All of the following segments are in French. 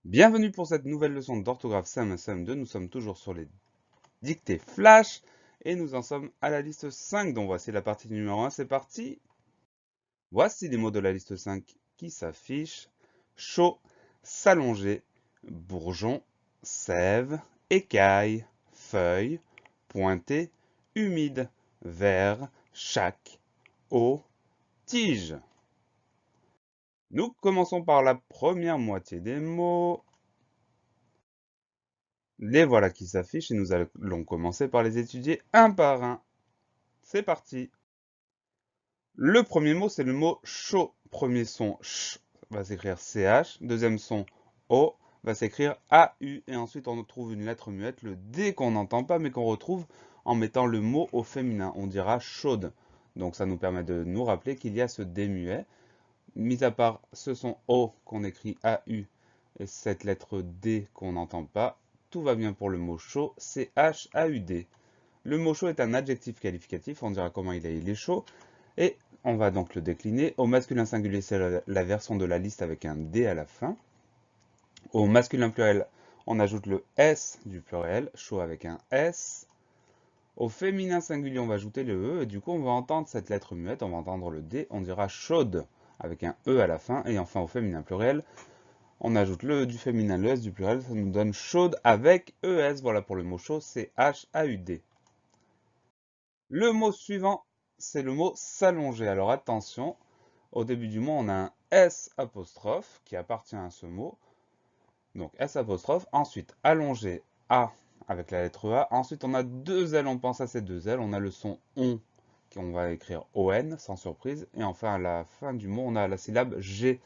Bienvenue pour cette nouvelle leçon d'orthographe CM1 CM2. Nous sommes toujours sur les dictées flash et nous en sommes à la liste 5. Donc voici la partie numéro 1, c'est parti. Voici les mots de la liste 5 qui s'affichent. Chaud, s'allonger, bourgeon, sève, écaille, feuille, pointé, humide, vert, chaque, eau, tige. Nous commençons par la première moitié des mots. Les voilà qui s'affichent et nous allons commencer par les étudier un par un. C'est parti. Le premier mot, c'est le mot chaud. Premier son ch va s'écrire CH. Deuxième son O va s'écrire AU. Et ensuite, on trouve une lettre muette, le D qu'on n'entend pas, mais qu'on retrouve en mettant le mot au féminin. On dira chaude. Donc ça nous permet de nous rappeler qu'il y a ce D muet. Mis à part ce son O qu'on écrit AU et cette lettre D qu'on n'entend pas, tout va bien pour le mot chaud, C-H-A-U-D. Le mot chaud est un adjectif qualificatif, on dira comment il est chaud, et on va donc le décliner. Au masculin singulier, c'est la version de la liste avec un D à la fin. Au masculin pluriel, on ajoute le S du pluriel, chaud avec un S. Au féminin singulier, on va ajouter le E, et du coup, on va entendre cette lettre muette, on va entendre le D, on dira chaude avec un E à la fin, et enfin au féminin pluriel, on ajoute le E du féminin, le S du pluriel, ça nous donne chaude avec ES. Voilà pour le mot chaud, c'est H-A-U-D. Le mot suivant, c'est le mot s'allonger. Alors attention, au début du mot, on a un S apostrophe qui appartient à ce mot. Donc S apostrophe. Ensuite, allonger A avec la lettre A. Ensuite, on a deux L, on pense à ces deux L. On a le son ON, qu'on va écrire ON, sans surprise. Et enfin, à la fin du mot, on a la syllabe G.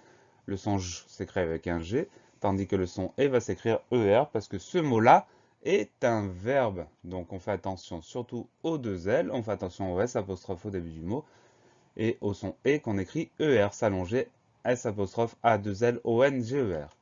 Le son J s'écrit avec un G, tandis que le son E va s'écrire ER, parce que ce mot-là est un verbe. Donc on fait attention surtout aux deux L, on fait attention au S apostrophe au début du mot, et au son E qu'on écrit ER, s'allonger, S apostrophe A 2 L O N G E R.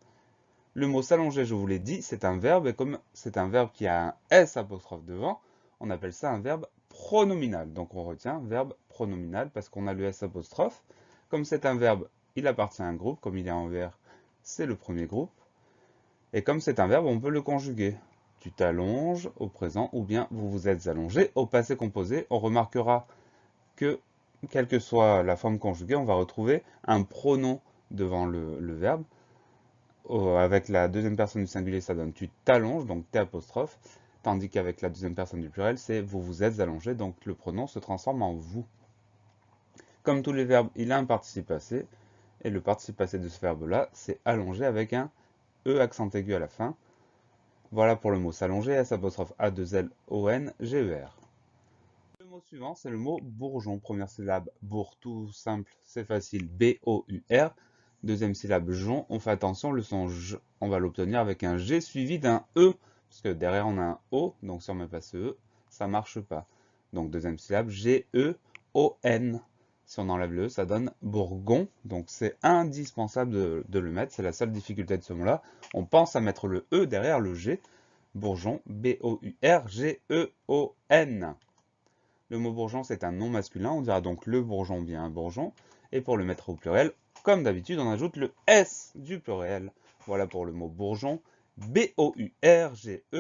Le mot s'allonger, je vous l'ai dit, c'est un verbe, et comme c'est un verbe qui a un S apostrophe devant, on appelle ça un verbe pronominal. Donc on retient verbe pronominal parce qu'on a le S apostrophe. Comme c'est un verbe, il appartient à un groupe, comme il est en vert, c'est le premier groupe. Et comme c'est un verbe, on peut le conjuguer. Tu t'allonges au présent ou bien vous vous êtes allongé au passé composé. On remarquera que, quelle que soit la forme conjuguée, on va retrouver un pronom devant le verbe. Avec la deuxième personne du singulier, ça donne tu t'allonges, donc T apostrophe. Tandis qu'avec la deuxième personne du pluriel, c'est vous vous êtes allongé, donc le pronom se transforme en vous. Comme tous les verbes, il a un participe passé. Et le participe passé de ce verbe-là, c'est allonger avec un E accent aigu à la fin. Voilà pour le mot s'allonger, S apostrophe A 2 L O N G E R. Le mot suivant, c'est le mot bourgeon. Première syllabe, bourg, tout simple, c'est facile, B-O-U-R. Deuxième syllabe, jon. On fait attention, le son J, on va l'obtenir avec un G suivi d'un E, parce que derrière on a un O, donc si on ne met pas ce E, ça ne marche pas. Donc deuxième syllabe, G-E-O-N. Si on enlève le E, ça donne bourgon, donc c'est indispensable de le mettre, c'est la seule difficulté de ce mot-là. On pense à mettre le E derrière le G, bourgeon, B-O-U-R-G-E-O-N. Le mot bourgeon, c'est un nom masculin, on dira donc le bourgeon bien un bourgeon. Et pour le mettre au pluriel, comme d'habitude, on ajoute le S du pluriel. Voilà pour le mot bourgeon, B-O-U-R-G-E-O-N.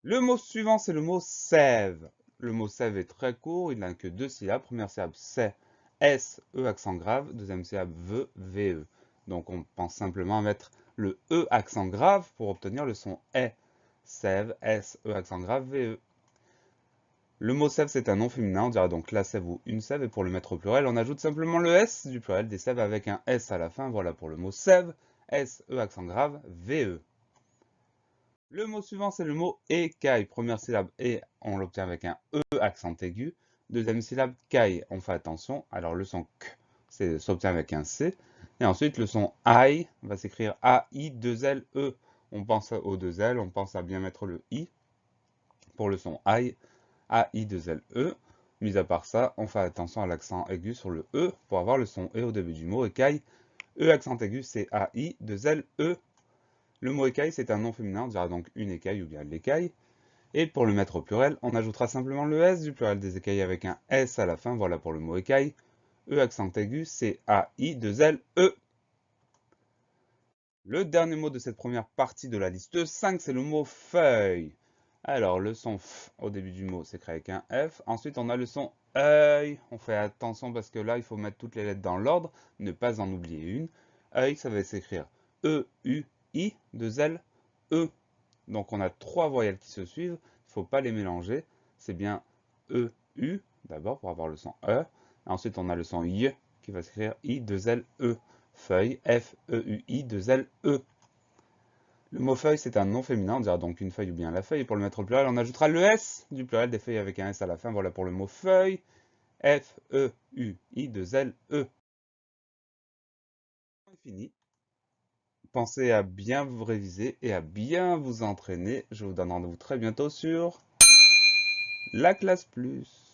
Le mot suivant, c'est le mot sève. Le mot sève est très court, il n'a que deux syllabes. Première syllabe, c'est S, E accent grave. Deuxième syllabe, ve, VE. Donc on pense simplement à mettre le E accent grave pour obtenir le son E. Sève, S, E accent grave, VE. Le mot sève, c'est un nom féminin, on dira donc la sève ou une sève, et pour le mettre au pluriel, on ajoute simplement le S du pluriel des sèves avec un S à la fin. Voilà pour le mot sève, S, E accent grave, VE. Le mot suivant, c'est le mot écaille. Première syllabe et, on l'obtient avec un E accent aigu. Deuxième syllabe, caille, on fait attention. Alors le son K s'obtient avec un C. Et ensuite, le son I va s'écrire A-I-2-L-E. On pense aux deux L, on pense à bien mettre le I pour le son I. A-I-2-L-E. Mis à part ça, on fait attention à l'accent aigu sur le E pour avoir le son E au début du mot. Écaille, E accent aigu, c'est A-I-2-L-E. Le mot écaille, c'est un nom féminin, on dira donc une écaille ou bien l'écaille. Et pour le mettre au pluriel, on ajoutera simplement le S du pluriel des écailles avec un S à la fin. Voilà pour le mot écaille. E accent aigu, c'est A-I-2-L-E. Le dernier mot de cette première partie de la liste 5, c'est le mot feuille. Alors, le son F au début du mot s'écrit avec un F. Ensuite, on a le son œil. On fait attention parce que là, il faut mettre toutes les lettres dans l'ordre, ne pas en oublier une. Œil, ça va s'écrire E-U-I, 2 L, E. Donc, on a 3 voyelles qui se suivent. Il ne faut pas les mélanger. C'est bien E-U, d'abord, pour avoir le son E. Ensuite, on a le son Y, qui va s'écrire I, 2 L-E. Feuille, F-E-U-I, 2 L-E. Le mot feuille, c'est un nom féminin, on dira donc une feuille ou bien la feuille. Et pour le mettre au pluriel, on ajoutera le S du pluriel des feuilles avec un S à la fin. Voilà pour le mot feuille. F-E-U-I, 2 L-E. C'est fini. Pensez à bien vous réviser et à bien vous entraîner. Je vous donne rendez-vous très bientôt sur la classe plus.